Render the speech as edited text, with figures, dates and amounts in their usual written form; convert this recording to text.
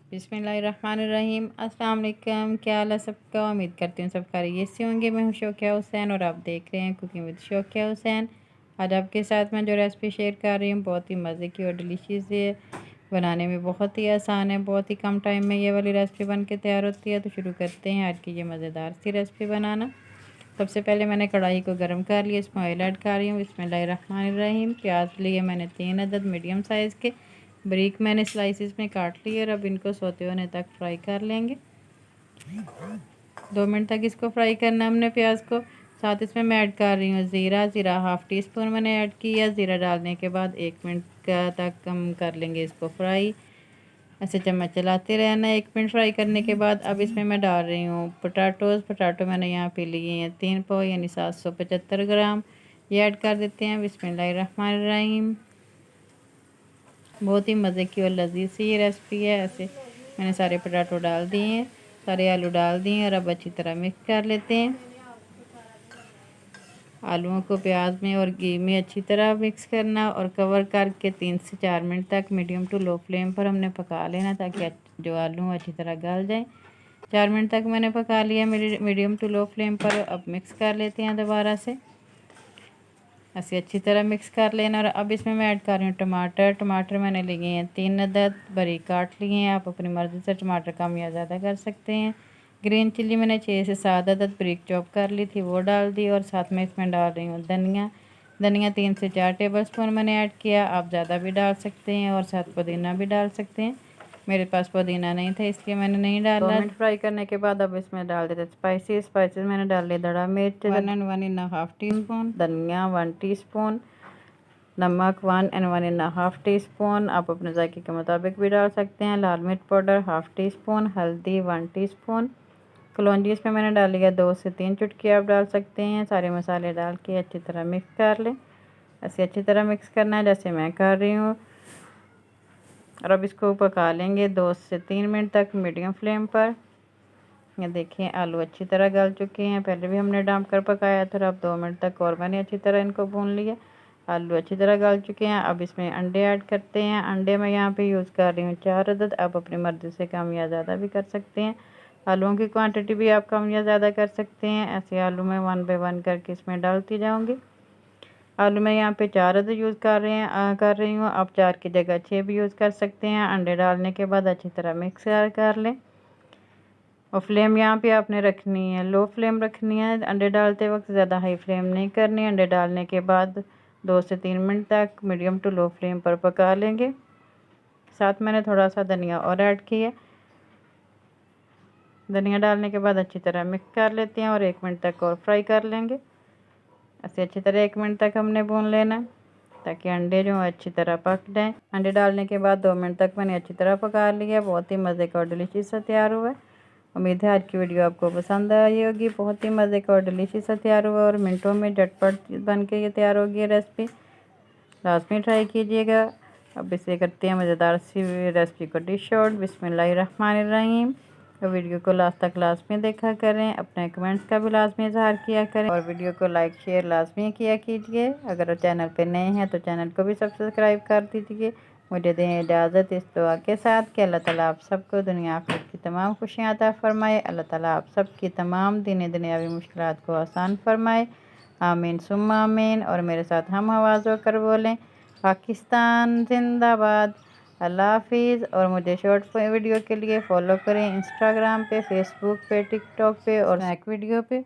बिस्मिल्लाहिर्रहमानिर्रहीम। अस्सलाम वालेकुम। क्या हाल है सबका? उम्मीद करती हूँ सब खैरियत से होंगे। मैं हूँ शौकिया हुसैन और आप देख रहे हैं कुकिंग विद शौकिया हुसैन। आज आपके साथ मैं जो रेसिपी शेयर कर रही हूँ बहुत ही मज़े की और डिलीशियस है। बनाने में बहुत ही आसान है, बहुत ही कम टाइम में ये वाली रेसिपी बन के तैयार होती है। तो शुरू करते हैं आज की ये मज़ेदार सी रेसिपी बनाना। सबसे पहले मैंने कढ़ाई को गर्म कर लिया, इसमें ऑयल ऐड कर रही हूँ। बिस्मिल्लाहिर्रहमानिर्रहीम। प्याज लिए मैंने 3 अदद मीडियम साइज़ के, बारीक मैंने स्लाइसिस में काट लिए और अब इनको सोते होने तक फ्राई कर लेंगे। 2 मिनट तक इसको फ्राई करना हमने प्याज को। साथ इसमें मैं ऐड कर रही हूँ ज़ीरा हाफ़ टी स्पून मैंने ऐड किया। ज़ीरा डालने के बाद 1 मिनट तक हम कर लेंगे इसको फ्राई। ऐसे चम्मच चलाते रहना। 1 मिनट फ्राई करने के बाद अब इसमें मैं डाल रही हूँ पोटैटो मैंने यहाँ पे लिए हैं 3 पाव यानी 775 ग्राम। ये ऐड कर देते हैं। बिस्मिल्लाहिर्रहमानिर्रहीम। बहुत ही मज़े की और लजीज सी ये रेसिपी है। ऐसे मैंने सारे पोटैटो डाल दिए हैं, सारे आलू डाल दिए हैं और अब अच्छी तरह मिक्स कर लेते हैं। आलूओं को प्याज में और घी में अच्छी तरह मिक्स करना और कवर करके 3 से 4 मिनट तक मीडियम टू लो फ्लेम पर हमने पका लेना ताकि जो आलू अच्छी तरह गल जाए। 4 मिनट तक मैंने पका लिया मीडियम टू लो फ्लेम पर। अब मिक्स कर लेते हैं दोबारा से। ऐसे अच्छी तरह मिक्स कर लेना। और अब इसमें मैं ऐड कर रही हूँ टमाटर मैंने लिए हैं 3 अदद, बारीक काट लिए हैं। आप अपनी मर्ज़ी से टमाटर कम या ज़्यादा कर सकते हैं। ग्रीन चिल्ली मैंने 6 से 7 अदद बारीक चॉप कर ली थी, वो डाल दी। और साथ में इसमें डाल रही हूँ धनिया 3 से 4 टेबल स्पून मैंने ऐड किया। आप ज़्यादा भी डाल सकते हैं और साथ पुदीना भी डाल सकते हैं। मेरे पास पुदीना नहीं था इसलिए मैंने नहीं डाला। 2 मिनट फ्राई करने के बाद अब इसमें डाल देते स्पाइसेस मैंने डाल ली धड़ा मिर्च 1 टी स्पून, धनिया 1 टीस्पून, नमक 1 टीस्पून। आप अपने जायके के मुताबिक भी डाल सकते हैं। लाल मिर्च पाउडर हाफ़ टी स्पून, हल्दी 1 टीस्पून, कलौंजी इसमें मैंने डाली है 2 से 3 चुटकी आप डाल सकते हैं। सारे मसाले डाल के अच्छी तरह मिक्स कर लें। ऐसे अच्छी तरह मिक्स करना है जैसे मैं कर रही हूँ। और अब इसको पका लेंगे 2 से 3 मिनट तक मीडियम फ्लेम पर। ये देखिए आलू अच्छी तरह गल चुके हैं, पहले भी हमने डांप कर पकाया था। अब 2 मिनट तक और मैंने अच्छी तरह इनको भून लिया। आलू अच्छी तरह गल चुके हैं। अब इसमें अंडे ऐड करते हैं। अंडे मैं यहाँ पे यूज़ कर रही हूँ 4 अदद। आप अपनी मर्ज़ी से कम या ज़्यादा भी कर सकते हैं। आलूओं की क्वांटिटी भी आप कम या ज़्यादा कर सकते हैं। ऐसे आलू मैं 1 बाय 1 करके इसमें डालती जाऊँगी। आलू मैं यहाँ पे 4 अदद यूज़ कर रही हूँ। आप 4 की जगह 6 भी यूज़ कर सकते हैं। अंडे डालने के बाद अच्छी तरह मिक्स कर लें। और फ्लेम यहाँ पे आपने रखनी है, लो फ्लेम रखनी है। अंडे डालते वक्त ज़्यादा हाई फ्लेम नहीं करनी। अंडे डालने के बाद 2 से 3 मिनट तक मीडियम टू लो फ्लेम पर पका लेंगे। साथ मैंने थोड़ा सा धनिया और ऐड किया। धनिया डालने के बाद अच्छी तरह मिक्स कर लेते हैं और 1 मिनट तक और फ्राई कर लेंगे। ऐसे अच्छी तरह 1 मिनट तक हमने भून लेना ताकि अंडे जो अच्छी तरह पक जाएँ। अंडे डालने के बाद 2 मिनट तक मैंने अच्छी तरह पका लिया। बहुत ही मज़े का और डिलीशियस सा तैयार हुआ है। उम्मीद है आज की वीडियो आपको पसंद आई होगी। बहुत ही मज़े का और डिलीशियस सा तैयार हुआ और मिनटों में झटपट बन के ये तैयार होगी ये रेसिपी। लाज़मी ट्राई कीजिएगा। अब इसे करते हैं मज़ेदार सी रेसिपी को डिश आउट। बिस्मिल्लाहिर्रहमानिर्रहीम। तो वीडियो को लास्ट तक लाज़मी देखा करें, अपने कमेंट्स का भी लाज़मी इज़हार किया करें और वीडियो को लाइक शेयर लाज़मी किया कीजिए। अगर चैनल पे नए हैं तो चैनल को भी सब्सक्राइब कर दीजिए। मुझे दें इजाज़त इस दुआ के साथ कि अल्लाह ताला आप सबको दुनिया आखिरत की तमाम खुशियाँ अता फ़रमाए। अल्लाह ताला आप सबकी तमाम दुनियावी मुश्किलात को आसान फ़रमाए। आमीन सुम्मा आमीन। और मेरे साथ हम आवाज़ होकर बोलें पाकिस्तान जिंदाबाद। अल्लाह हाफिज़। और मुझे शॉर्ट वीडियो के लिए फ़ॉलो करें इंस्टाग्राम पे, फेसबुक पे, टिकटॉक पे और स्नैक वीडियो पे।